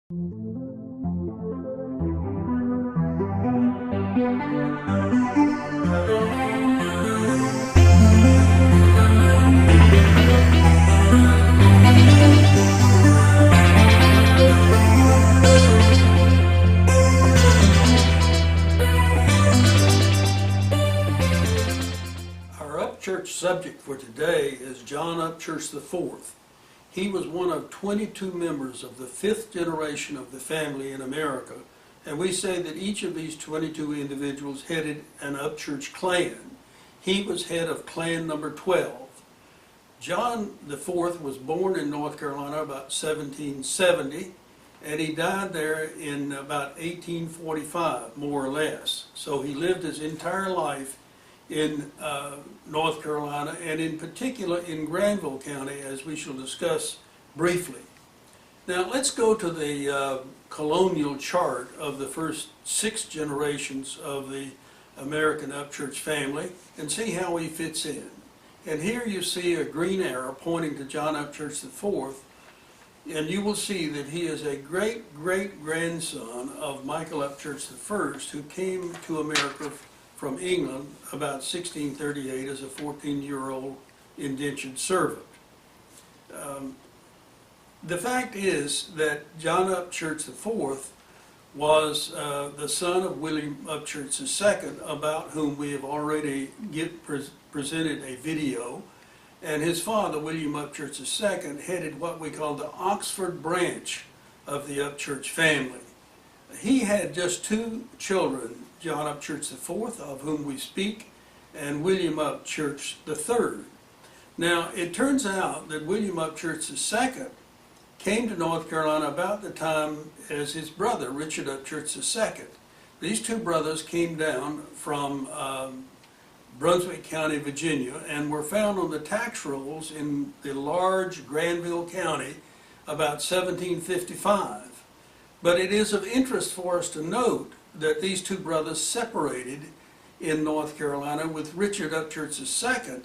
Church subject for today is John Upchurch IV. He was one of 22 members of the 5th generation of the family in America, and we say that each of these 22 individuals headed an Upchurch clan. He was head of clan number 12. John IV was born in North Carolina about 1770, and he died there in about 1845, more or less. So he lived his entire life in North Carolina, and in particular in Granville County, as we shall discuss briefly. Now let's go to the colonial chart of the first 6 generations of the American Upchurch family and see how he fits in. And here you see a green arrow pointing to John Upchurch IV, and you will see that he is a great-great-grandson of Michael Upchurch I, who came to America from England about 1638 as a 14-year-old indentured servant. The fact is that John Upchurch IV was the son of William Upchurch II, about whom we have already presented a video, and his father, William Upchurch II, headed what we call the Oxford branch of the Upchurch family. He had just 2 children, John Upchurch IV, of whom we speak, and William Upchurch III. Now, it turns out that William Upchurch II came to North Carolina about the time as his brother, Richard Upchurch II. These 2 brothers came down from Brunswick County, Virginia, and were found on the tax rolls in the large Granville County about 1755. But it is of interest for us to note that these 2 brothers separated in North Carolina, with Richard Upchurch II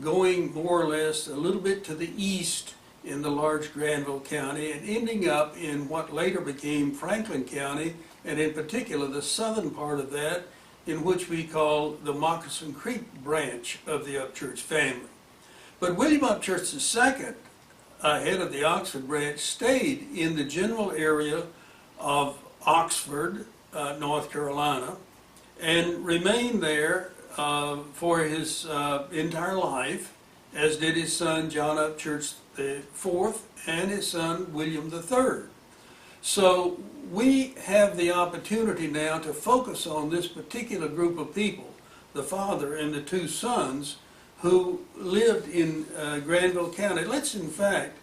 going more or less a little bit to the east in the large Granville County and ending up in what later became Franklin County, and in particular the southern part of that, in which we call the Moccasin Creek branch of the Upchurch family. But William Upchurch II, head of the Oxford branch, stayed in the general area of Oxford, North Carolina, and remained there for his entire life, as did his son John Upchurch IV and his son William III. So we have the opportunity now to focus on this particular group of people, the father and the 2 sons, who lived in Granville County. Let's in fact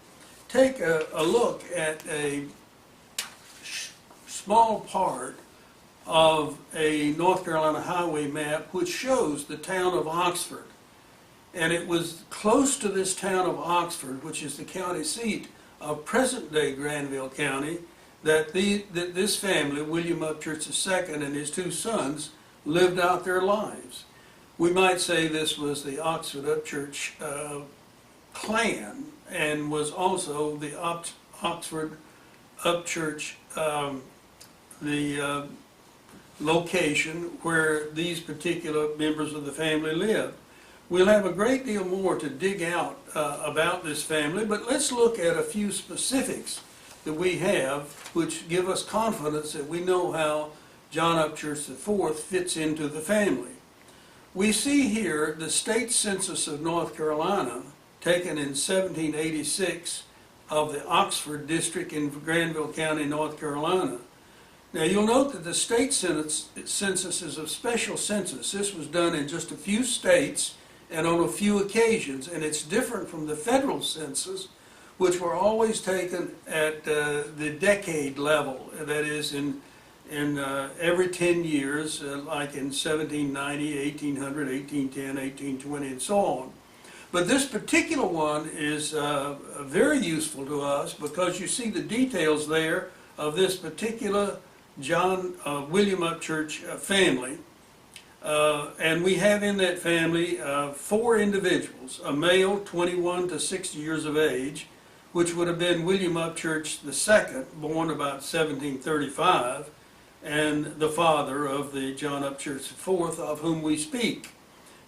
take a look at a small part of a North Carolina highway map which shows the town of Oxford. And it was close to this town of Oxford, which is the county seat of present-day Granville County, that this family, William Upchurch II and his 2 sons, lived out their lives. We might say this was the Oxford Upchurch clan, and was also the Oxford Upchurch the location where these particular members of the family lived. We'll have a great deal more to dig out about this family, but let's look at a few specifics that we have which give us confidence that we know how John Upchurch IV fits into the family. We see here the state census of North Carolina, taken in 1786, of the Oxford district in Granville County, North Carolina. Now you'll note that the state census is a special census. This was done in just a few states and on a few occasions, and it's different from the federal census, which were always taken at the decade level, that is in every 10 years, like in 1790, 1800, 1810, 1820, and so on. But this particular one is very useful to us because you see the details there of this particular William Upchurch family. And we have in that family 4 individuals, a male 21 to 60 years of age. which would have been William Upchurch II, born about 1735, and the father of the John Upchurch IV, of whom we speak.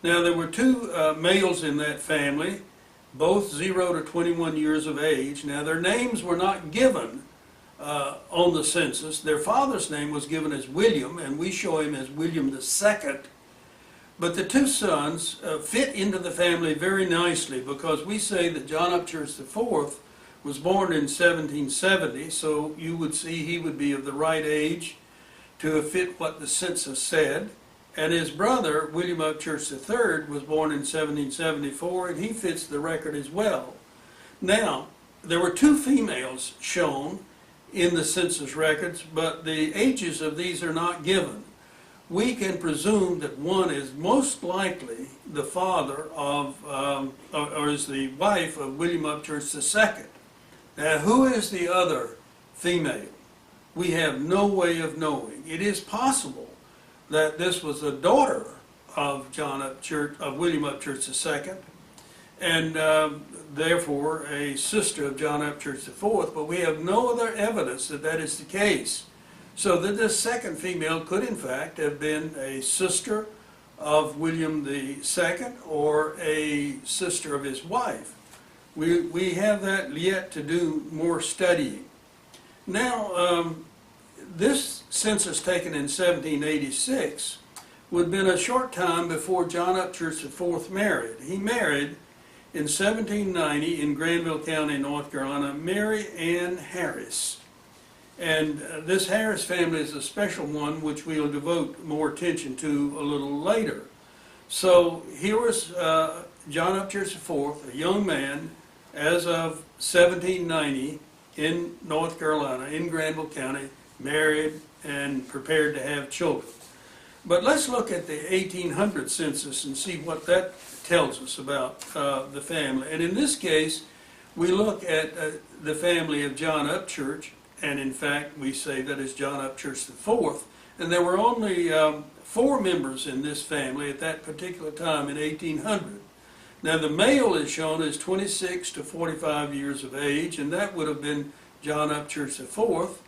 Now, there were two males in that family, both 0 to 21 years of age. Now, their names were not given on the census. Their father's name was given as William, and we show him as William II. But the two sons fit into the family very nicely, because we say that John Upchurch IV was born in 1770, so you would see he would be of the right age to have fit what the census said. And his brother, William Upchurch III, was born in 1774, and he fits the record as well. Now, there were two females shown in the census records, but the ages of these are not given. We can presume that one is most likely the father of, or is the wife of William Upchurch II. Now, who is the other female? We have no way of knowing. It is possible that this was a daughter of William Upchurch II, and therefore a sister of John Upchurch IV, but we have no other evidence that that is the case. So that this second female could in fact have been a sister of William II or a sister of his wife. We have that yet to do more studying. Now, this census taken in 1786 would have been a short time before John Upchurch IV married. He married in 1790 in Granville County, North Carolina, Mary Ann Harris. And this Harris family is a special one which we'll devote more attention to a little later. So here was John Upchurch IV, a young man, as of 1790 in North Carolina, in Granville County, married and prepared to have children. But let's look at the 1800 census and see what that tells us about the family. And in this case, we look at the family of John Upchurch, and in fact we say that is John Upchurch IV, and there were only 4 members in this family at that particular time in 1800. Now the male is shown as 26 to 45 years of age, and that would have been John Upchurch IV,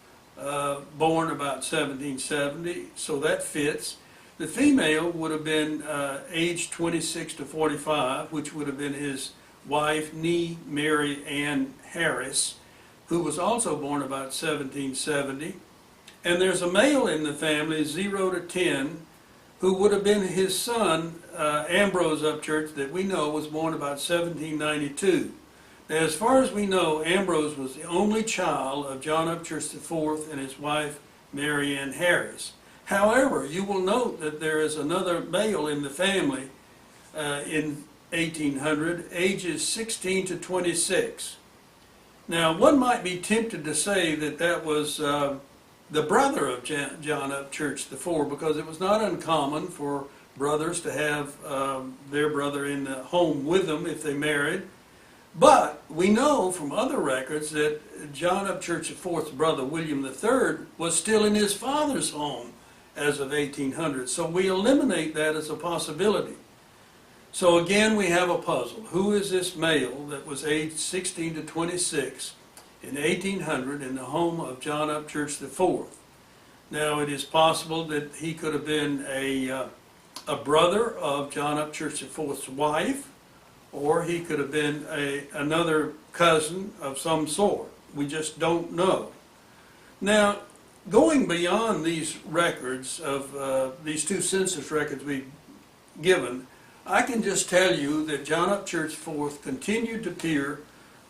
born about 1770, so that fits. The female would have been aged 26 to 45, which would have been his wife, Mary Ann Harris, who was also born about 1770. And there's a male in the family, 0 to 10, who would have been his son, Ambrose Upchurch, that we know was born about 1792. Now, as far as we know, Ambrose was the only child of John Upchurch IV and his wife, Mary Ann Harris. However, you will note that there is another male in the family in 1800, ages 16 to 26. Now, one might be tempted to say that that was the brother of John Upchurch IV, because it was not uncommon for brothers to have their brother in the home with them if they married. But we know from other records that John Upchurch IV's brother, William III, was still in his father's home as of 1800. So we eliminate that as a possibility. So again, we have a puzzle. Who is this male that was aged 16 to 26 in 1800 in the home of John Upchurch IV? Now, it is possible that he could have been a brother of John Upchurch IV's wife, or he could have been another cousin of some sort. We just don't know. Now, going beyond these records of these two census records we've given, I can just tell you that John Upchurch IV continued to appear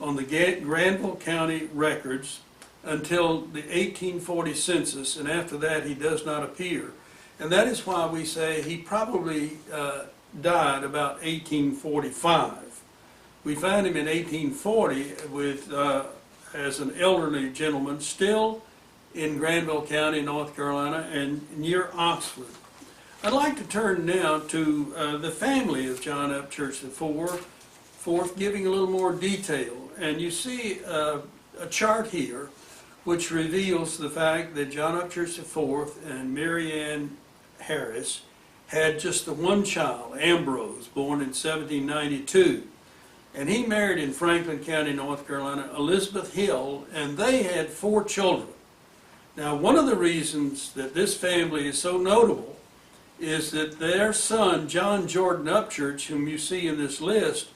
on the Granville County records until the 1840 census, and after that he does not appear. And that is why we say he probably died about 1845. We find him in 1840 with, as an elderly gentleman, still in Granville County, North Carolina, and near Oxford. I'd like to turn now to the family of John Upchurch IV, giving a little more detail. And you see a chart here which reveals the fact that John Upchurch IV and Mary Ann Harris had just the one child, Ambrose, born in 1792. and he married in Franklin County, North Carolina, Elizabeth Hill, and they had 4 children. Now, one of the reasons that this family is so notable is that their son, John Jordan Upchurch, whom you see in this list,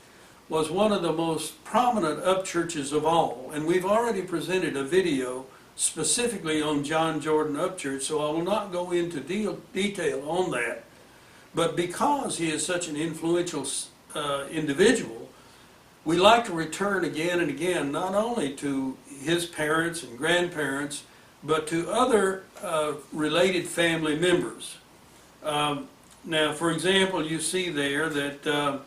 was one of the most prominent Upchurches of all. And we've already presented a video specifically on John Jordan Upchurch, so I will not go into detail on that. But because he is such an influential individual, we like to return again and again, not only to his parents and grandparents, but to other related family members. Now, for example, you see there that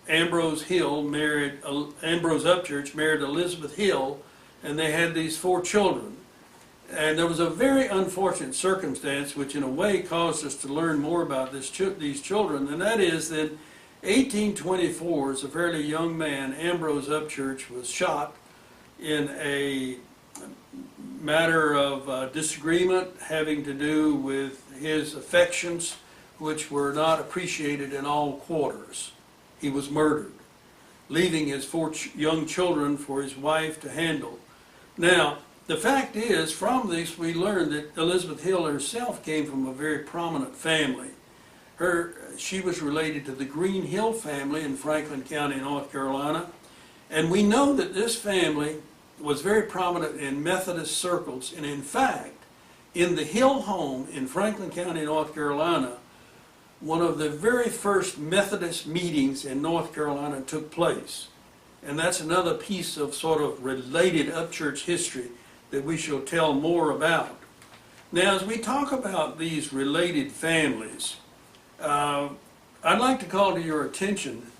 Ambrose Upchurch married Elizabeth Hill, and they had these 4 children. And there was a very unfortunate circumstance which in a way caused us to learn more about these children, and that is that 1824, as a fairly young man, Ambrose Upchurch was shot in a matter of disagreement having to do with his affections, which were not appreciated in all quarters. He was murdered, leaving his 4 young children for his wife to handle. Now, the fact is, from this we learned that Elizabeth Hill herself came from a very prominent family. She was related to the Green Hill family in Franklin County, North Carolina, and we know that this family was very prominent in Methodist circles, and in fact, in the Hill home in Franklin County, North Carolina, one of the very first Methodist meetings in North Carolina took place. And that's another piece of sort of related Upchurch history that we shall tell more about. Now, as we talk about these related families, I'd like to call to your attention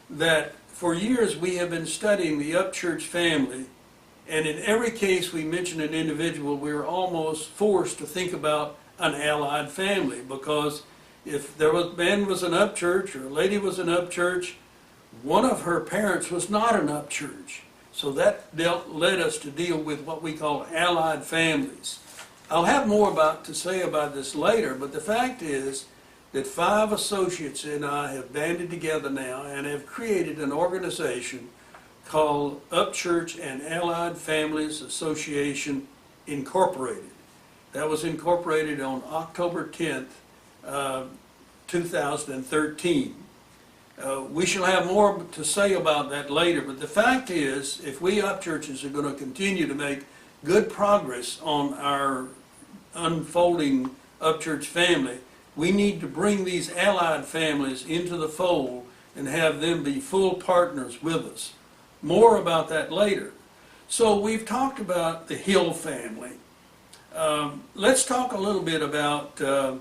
that for years we have been studying the Upchurch family, and in every case we mention an individual, we're almost forced to think about an allied family, because if there was man was an Upchurch or a lady was an Upchurch, one of her parents was not an Upchurch. So that led us to deal with what we call allied families. I'll have more to say about this later, but the fact is that 5 associates and I have banded together now and have created an organization called Upchurch and Allied Families Association Incorporated. That was incorporated on October 10th, 2013. We shall have more to say about that later, but the fact is, if we Upchurches are going to continue to make good progress on our unfolding Upchurch family, we need to bring these allied families into the fold and have them be full partners with us. More about that later. So we've talked about the Hill family. Let's talk a little bit about the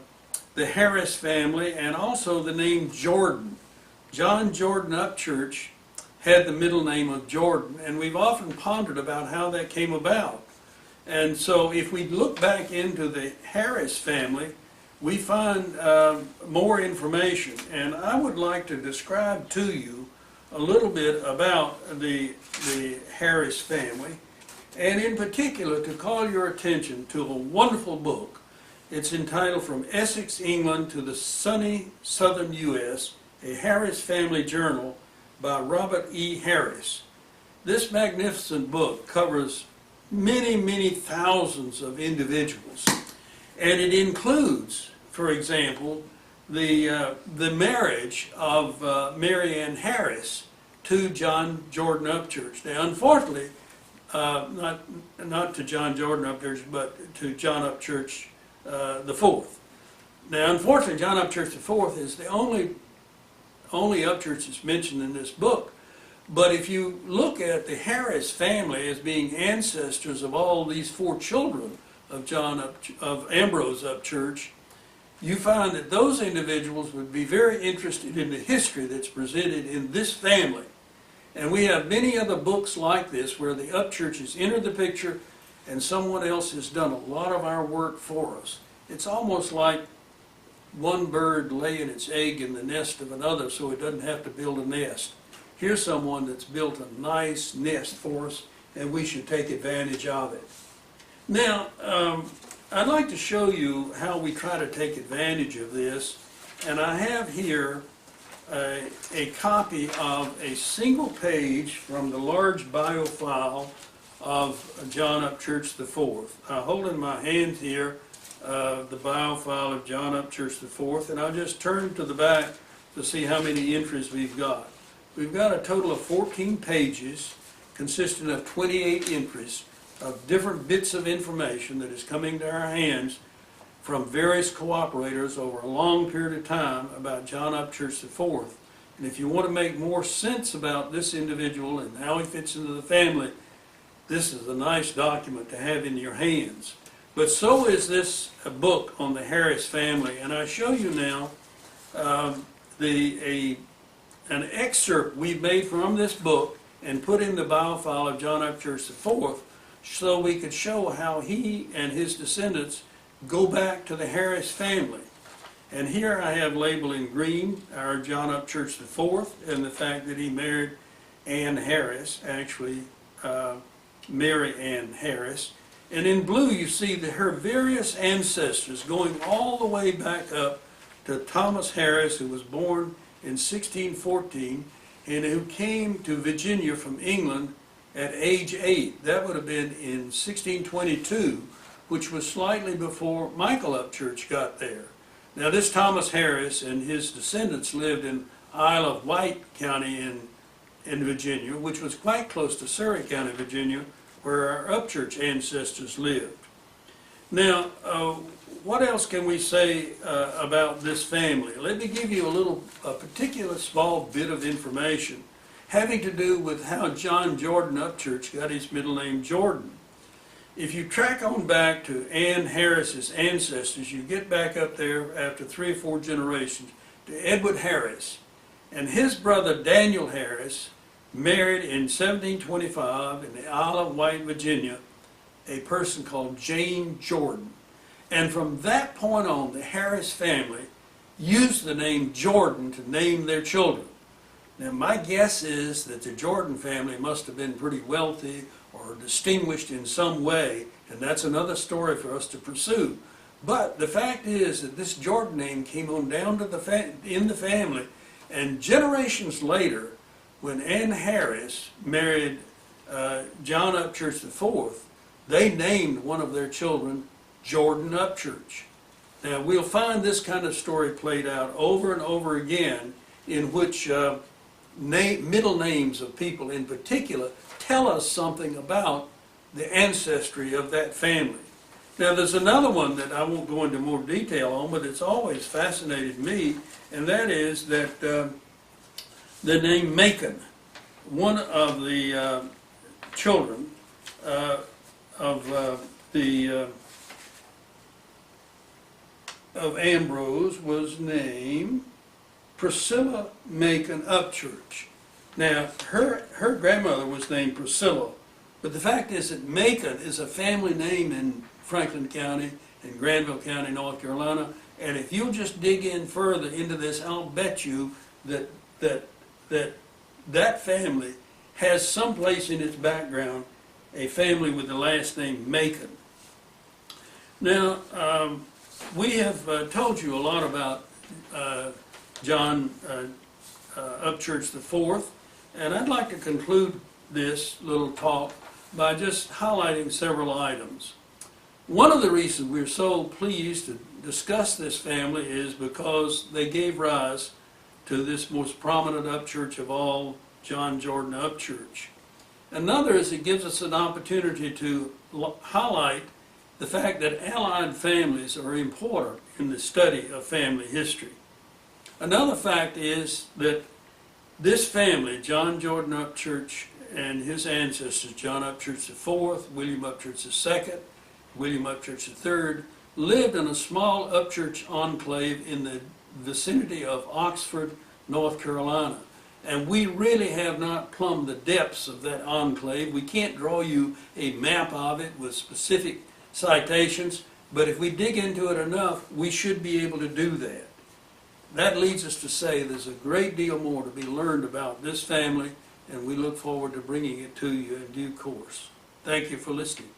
Harris family and also the name Jordan. John Jordan Upchurch had the middle name of Jordan, and we've often pondered about how that came about. And so if we look back into the Harris family, we find more information, and I would like to describe to you a little bit about the Harris family, and in particular to call your attention to a wonderful book. It's entitled From Essex, England to the Sunny Southern U.S., a Harris Family Journal by Robert E. Harris. This magnificent book covers many, many thousands of individuals, and it includes, for example, the marriage of Mary Ann Harris to John Jordan Upchurch. Now, unfortunately, not to John Jordan Upchurch, but to John Upchurch IV. Now, unfortunately, John Upchurch IV is the only Upchurch that's mentioned in this book. But if you look at the Harris family as being ancestors of all these 4 children of Ambrose Upchurch, you find that those individuals would be very interested in the history that's presented in this family. And we have many other books like this where the Upchurches enter the picture and someone else has done a lot of our work for us. It's almost like one bird laying its egg in the nest of another so it doesn't have to build a nest. Here's someone that's built a nice nest for us, and we should take advantage of it. Now, I'd like to show you how we try to take advantage of this, and I have here a copy of a single page from the large bio file of John Upchurch IV. I hold in my hand here the bio file of John Upchurch IV, and I'll just turn to the back to see how many entries we've got. We've got a total of 14 pages consisting of 28 entries of different bits of information that is coming to our hands from various cooperators over a long period of time about John Upchurch IV. And if you want to make more sense about this individual and how he fits into the family, this is a nice document to have in your hands. But so is this book on the Harris family, and I show you now an excerpt we've made from this book and put in the biofile of John Upchurch IV so we could show how he and his descendants go back to the Harris family. And here I have labeled in green our John Upchurch IV and the fact that he married Ann Harris, actually Mary Ann Harris. And in blue you see her various ancestors going all the way back up to Thomas Harris, who was born in 1614 and who came to Virginia from England at age 8. That would have been in 1622, which was slightly before Michael Upchurch got there. Now this Thomas Harris and his descendants lived in Isle of Wight County in Virginia, which was quite close to Surrey County, Virginia, where our Upchurch ancestors lived. Now, what else can we say about this family? Let me give you a particular small bit of information having to do with how John Jordan Upchurch got his middle name Jordan. If you track on back to Ann Harris's ancestors, you get back up there after 3 or 4 generations to Edward Harris. And his brother Daniel Harris married in 1725 in the Isle of Wight, Virginia, a person called Jane Jordan. And from that point on, the Harris family used the name Jordan to name their children. Now my guess is that the Jordan family must have been pretty wealthy or distinguished in some way, and that's another story for us to pursue. But the fact is that this Jordan name came on down to in the family, and generations later, when Ann Harris married John Upchurch IV, they named one of their children Jordan Upchurch. Now we'll find this kind of story played out over and over again, in which middle names of people in particular tell us something about the ancestry of that family. Now there's another one that I won't go into more detail on, but it's always fascinated me, and that is that the name Macon, one of the children of Ambrose, was named Priscilla Macon Upchurch. Now, her grandmother was named Priscilla, but the fact is that Macon is a family name in Franklin County and Granville County, North Carolina, and if you'll just dig in further into this, I'll bet you that that family has someplace in its background a family with the last name Macon. Now, we have told you a lot about John Upchurch IV, and I'd like to conclude this little talk by just highlighting several items. One of the reasons we're so pleased to discuss this family is because they gave rise to this most prominent Upchurch of all, John Jordan Upchurch. Another is it gives us an opportunity to highlight the fact that allied families are important in the study of family history. Another fact is that this family, John Jordan Upchurch and his ancestors, John Upchurch IV, William Upchurch II, William Upchurch III, lived in a small Upchurch enclave in the vicinity of Oxford, North Carolina. And we really have not plumbed the depths of that enclave. We can't draw you a map of it with specific citations, but if we dig into it enough, we should be able to do that. That leads us to say there's a great deal more to be learned about this family, and we look forward to bringing it to you in due course. Thank you for listening.